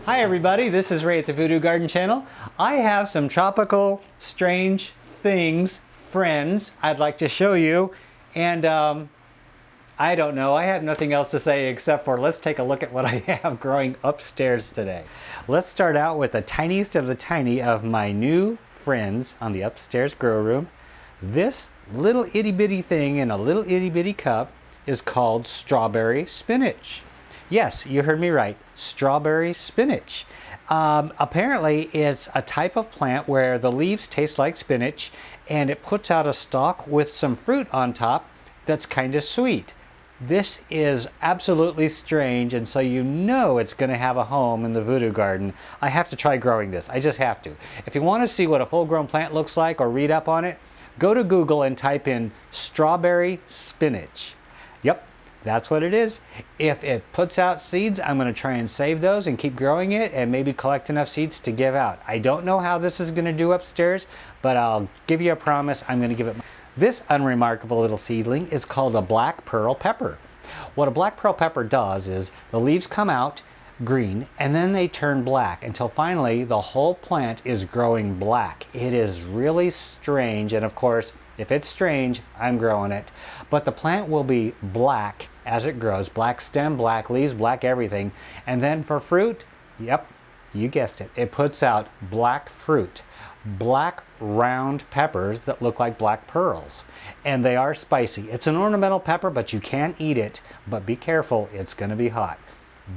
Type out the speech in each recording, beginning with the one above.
Hi everybody, this is Ray at the Voodoo Garden channel. I have some tropical, strange things, friends, I'd like to show you. And I don't know, I have nothing else to say except for let's take a look at what I have growing upstairs today. Let's start out with the tiniest of the tiny of my new friends on the upstairs grow room. This little itty bitty thing in a little itty bitty cup is called strawberry spinach. Yes, you heard me right, strawberry spinach. Apparently it's a type of plant where the leaves taste like spinach and it puts out a stalk with some fruit on top that's kind of sweet. This is absolutely strange, and so you know it's going to have a home in the Voodoo Garden. I have to try growing this. I just have to. If you want to see what a full-grown plant looks like or read up on it, go to Google and type in strawberry spinach. Yep. That's what it is. If it puts out seeds, I'm going to try and save those and keep growing it and maybe collect enough seeds to give out. I don't know how this is going to do upstairs, but I'll give you a promise. I'm going to give it. This unremarkable little seedling is called a black pearl pepper. What a black pearl pepper does is the leaves come out green and then they turn black until finally the whole plant is growing black. It is really strange, and of course, if it's strange, I'm growing it. But the plant will be black as it grows. Black stem, black leaves, black everything. And then for fruit, yep, you guessed it. It puts out black fruit. Black round peppers that look like black pearls. And they are spicy. It's an ornamental pepper, but you can eat it. But be careful, it's going to be hot.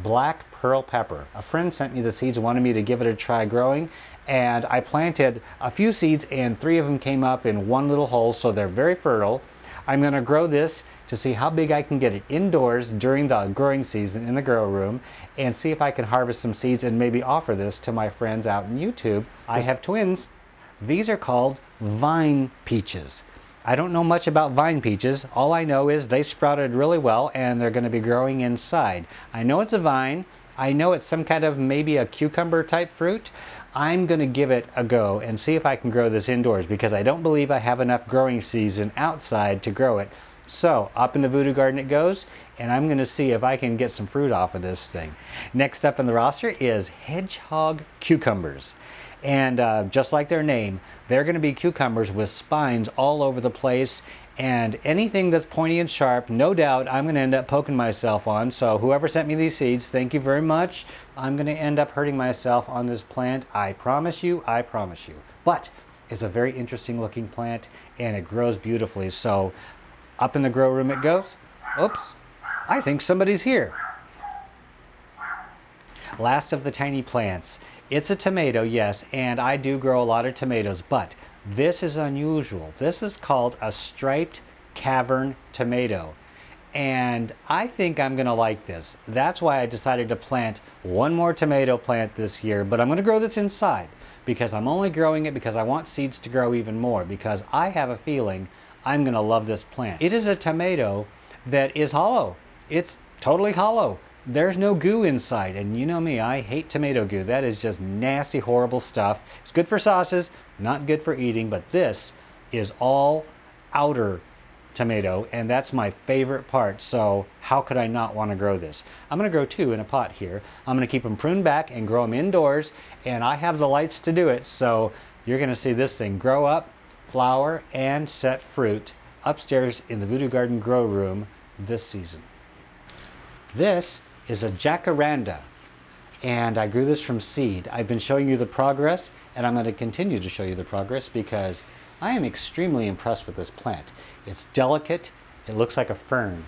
Black pearl pepper. A friend sent me the seeds, wanted me to give it a try growing. And I planted a few seeds and 3 of them came up in one little hole, so they're very fertile. I'm going to grow this to see how big I can get it indoors during the growing season in the grow room and see if I can harvest some seeds and maybe offer this to my friends out in YouTube. I have twins. These are called vine peaches. I don't know much about vine peaches. All I know is they sprouted really well and they're going to be growing inside. I know it's a vine. I know it's some kind of maybe a cucumber type fruit. I'm going to give it a go and see if I can grow this indoors because I don't believe I have enough growing season outside to grow it. So up in the Voodoo Garden it goes, and I'm going to see if I can get some fruit off of this thing. Next up in the roster is Hedgehog cucumbers. And just like their name, they're going to be cucumbers with spines all over the place. And anything that's pointy and sharp, no doubt I'm going to end up poking myself on. So whoever sent me these seeds, thank you very much. I'm going to end up hurting myself on this plant. I promise you, I promise you. But it's a very interesting looking plant and it grows beautifully. So up in the grow room it goes. Oops, I think somebody's here. Last of the tiny plants. It's a tomato, yes, and I do grow a lot of tomatoes, but this is unusual. This is called a striped cavern tomato. And I think I'm going to like this. That's why I decided to plant one more tomato plant this year, but I'm going to grow this inside because I'm only growing it because I want seeds to grow even more because I have a feeling I'm going to love this plant. It is a tomato that is hollow. It's totally hollow. There's no goo inside, and you know me, I hate tomato goo. That is just nasty, horrible stuff. It's good for sauces, not good for eating, but this is all outer tomato, and that's my favorite part, so how could I not want to grow this? I'm going to grow 2 in a pot here. I'm going to keep them pruned back and grow them indoors, and I have the lights to do it, so you're going to see this thing grow up, flower, and set fruit upstairs in the Voodoo Garden grow room this season. This is a Jacaranda, and I grew this from seed. I've been showing you the progress, and I'm going to continue to show you the progress because I am extremely impressed with this plant. It's delicate. It looks like a fern.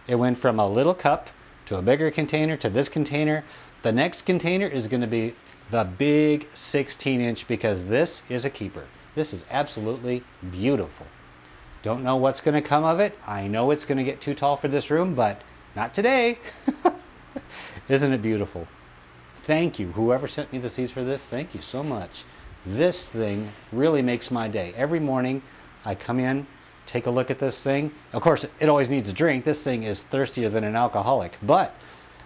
It went from a little cup to a bigger container to this container. The next container is going to be the big 16-inch because this is a keeper. This is absolutely beautiful. Don't know what's going to come of it. I know it's going to get too tall for this room, but not today. Isn't it beautiful? Thank you. Whoever sent me the seeds for this, thank you so much. This thing really makes my day. Every morning I come in, take a look at this thing. Of course, it always needs a drink. This thing is thirstier than an alcoholic, but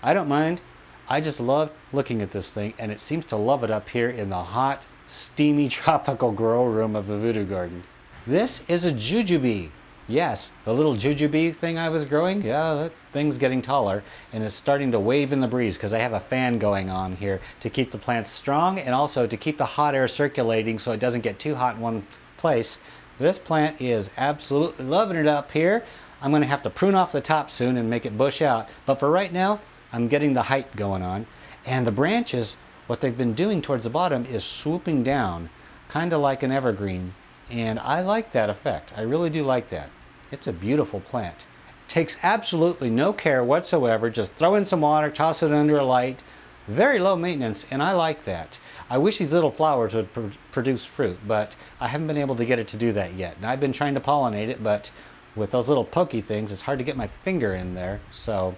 I don't mind. I just love looking at this thing, and it seems to love it up here in the hot, steamy, tropical grow room of the Voodoo Garden. This is a Jujube. Yes, the little jujube thing I was growing, yeah, that thing's getting taller and it's starting to wave in the breeze because I have a fan going on here to keep the plants strong and also to keep the hot air circulating so it doesn't get too hot in one place. This plant is absolutely loving it up here. I'm going to have to prune off the top soon and make it bush out, but for right now, I'm getting the height going on. And the branches, what they've been doing towards the bottom is swooping down, kind of like an evergreen. And I like that effect. I really do like that. It's a beautiful plant. Takes absolutely no care whatsoever. Just throw in some water, toss it under a light. Very low maintenance, and I like that. I wish these little flowers would produce fruit, but I haven't been able to get it to do that yet. And I've been trying to pollinate it, but with those little pokey things, it's hard to get my finger in there. So,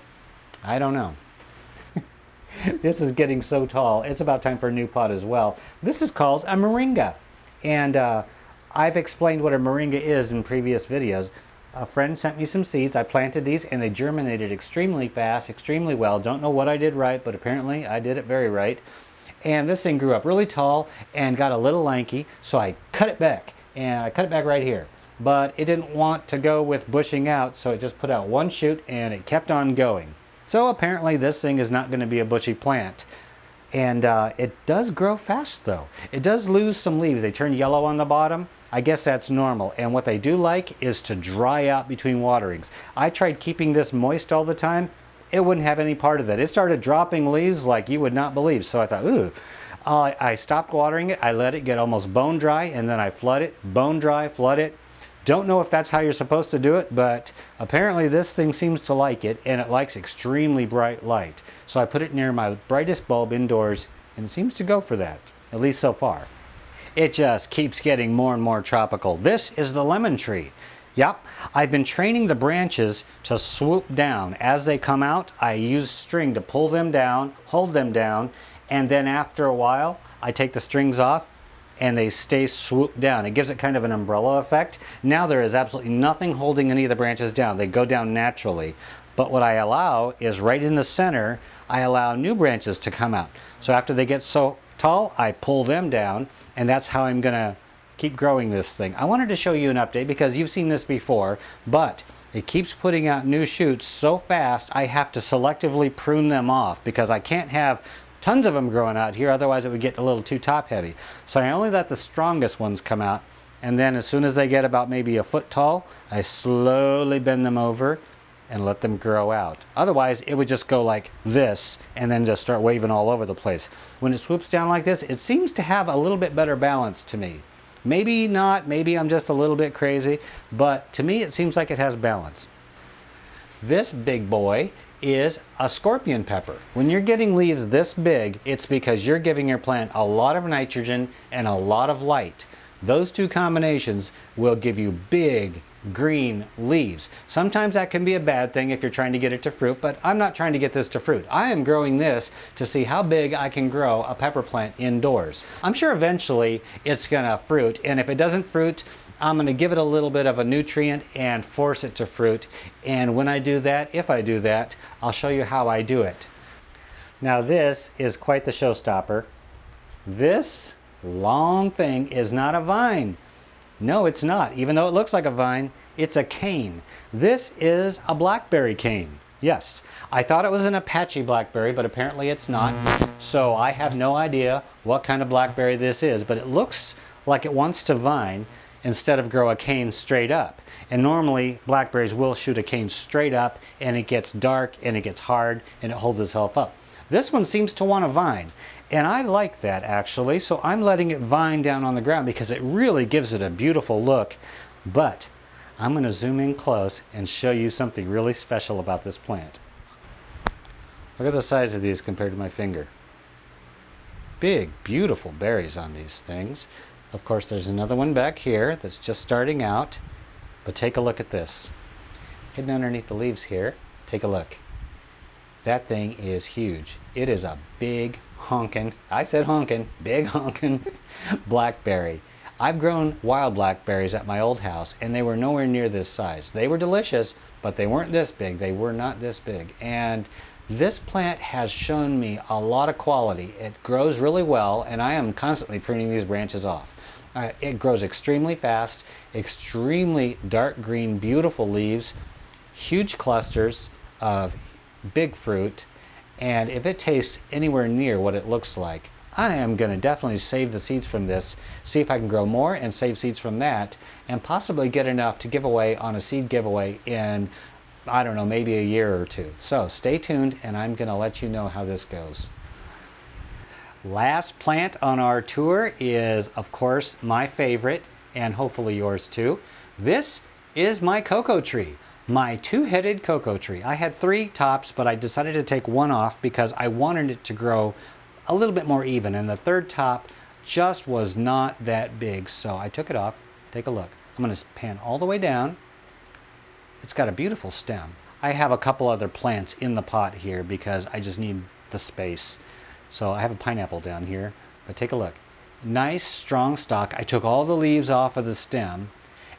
I don't know. This is getting so tall. It's about time for a new pot as well. This is called a Moringa. And I've explained what a Moringa is in previous videos. A friend sent me some seeds. I planted these and they germinated extremely fast, extremely well. Don't know what I did right, but apparently I did it very right. And this thing grew up really tall and got a little lanky, so I cut it back. And I cut it back right here. But it didn't want to go with bushing out, so it just put out one shoot and it kept on going. So apparently this thing is not going to be a bushy plant. And it does grow fast though. It does lose some leaves. They turn yellow on the bottom. I guess that's normal. And what they do like is to dry out between waterings. I tried keeping this moist all the time. It wouldn't have any part of it. It started dropping leaves like you would not believe. So I thought, ooh. I stopped watering it. I let it get almost bone dry and then I flood it. Bone dry, flood it. Don't know if that's how you're supposed to do it, but apparently this thing seems to like it, and it likes extremely bright light. So I put it near my brightest bulb indoors, and it seems to go for that, at least so far. It just keeps getting more and more tropical. This is the lemon tree. Yep, I've been training the branches to swoop down. As they come out, I use string to pull them down, hold them down, and then after a while, I take the strings off, and they stay swooped down. It gives it kind of an umbrella effect. Now there is absolutely nothing holding any of the branches down. They go down naturally. But what I allow is right in the center, I allow new branches to come out. So after they get so tall, I pull them down, and that's how I'm gonna keep growing this thing. I wanted to show you an update because you've seen this before, but it keeps putting out new shoots so fast, I have to selectively prune them off because I can't have tons of them growing out here, otherwise it would get a little too top heavy. So I only let the strongest ones come out, and then as soon as they get about maybe a foot tall, I slowly bend them over and let them grow out. Otherwise it would just go like this and then just start waving all over the place. When it swoops down like this, it seems to have a little bit better balance to me. Maybe not, maybe I'm just a little bit crazy, but to me it seems like it has balance. This big boy is a scorpion pepper. When you're getting leaves this big, it's because you're giving your plant a lot of nitrogen and a lot of light. Those two combinations will give you big green leaves. Sometimes that can be a bad thing if you're trying to get it to fruit, but I'm not trying to get this to fruit. I am growing this to see how big I can grow a pepper plant indoors. I'm sure eventually it's gonna fruit, and if it doesn't fruit, I'm going to give it a little bit of a nutrient and force it to fruit. And when I do that, if I do that, I'll show you how I do it. Now this is quite the showstopper. This long thing is not a vine. No, it's not. Even though it looks like a vine, it's a cane. This is a blackberry cane. Yes, I thought it was an Apache blackberry, but apparently it's not. So I have no idea what kind of blackberry this is, but it looks like it wants to vine instead of grow a cane straight up. And normally blackberries will shoot a cane straight up and it gets dark and it gets hard and it holds itself up. This one seems to want to vine, and I like that actually, so I'm letting it vine down on the ground because it really gives it a beautiful look. But I'm going to zoom in close and show you something really special about this plant. Look at the size of these compared to my finger. Big, beautiful berries on these things. Of course, there's another one back here that's just starting out, but take a look at this. Hidden underneath the leaves here, take a look. That thing is huge. It is a big honkin', I said honkin', big honkin' blackberry. I've grown wild blackberries at my old house, and they were nowhere near this size. They were delicious, but they weren't this big. They were not this big. And this plant has shown me a lot of quality. It grows really well, and I am constantly pruning these branches off. It grows extremely fast, extremely dark green, beautiful leaves, huge clusters of big fruit, and if it tastes anywhere near what it looks like, I am going to definitely save the seeds from this, see if I can grow more and save seeds from that, and possibly get enough to give away on a seed giveaway in, I don't know, maybe a year or two. So stay tuned and I'm going to let you know how this goes. Last plant on our tour is, of course, my favorite, and hopefully yours too. This is my cocoa tree, my two-headed cocoa tree. I had 3 tops, but I decided to take one off because I wanted it to grow a little bit more even, and the 3rd top just was not that big, so I took it off. Take a look. I'm going to pan all the way down. It's got a beautiful stem. I have a couple other plants in the pot here because I just need the space. So I have a pineapple down here, but take a look. Nice strong stalk. I took all the leaves off of the stem,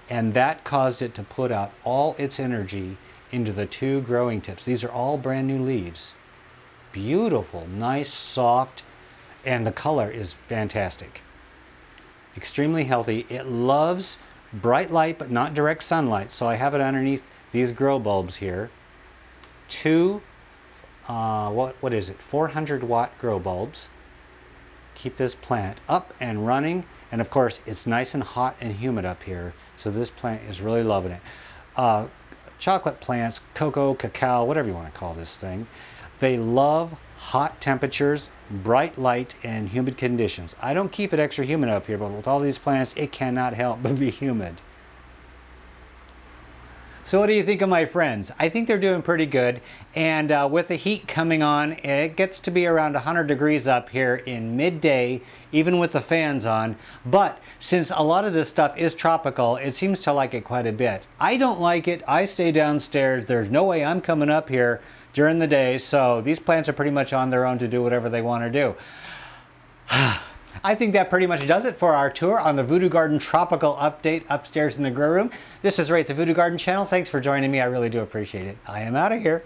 and that caused it to put out all its energy into the 2 growing tips. These are all brand new leaves. Beautiful, nice, soft, and the color is fantastic. Extremely healthy. It loves bright light but not direct sunlight, so I have it underneath these grow bulbs here. 2 what is it, 400 watt grow bulbs. Keep this plant up and running, and of course it's nice and hot and humid up here, so this plant is really loving it. Chocolate plants, cocoa, cacao, whatever you want to call this thing, they love hot temperatures, bright light, and humid conditions. I don't keep it extra humid up here, but with all these plants it cannot help but be humid. So what do you think of my friends? I think they're doing pretty good, and with the heat coming on, it gets to be around 100 degrees up here in midday, even with the fans on. But since a lot of this stuff is tropical, it seems to like it quite a bit. I don't like it. I stay downstairs. There's no way I'm coming up here during the day, so these plants are pretty much on their own to do whatever they want to do. I think that pretty much does it for our tour on the Voodoo Garden Tropical Update upstairs in the grow room. This is Ray at the Voodoo Garden channel. Thanks for joining me. I really do appreciate it. I am out of here.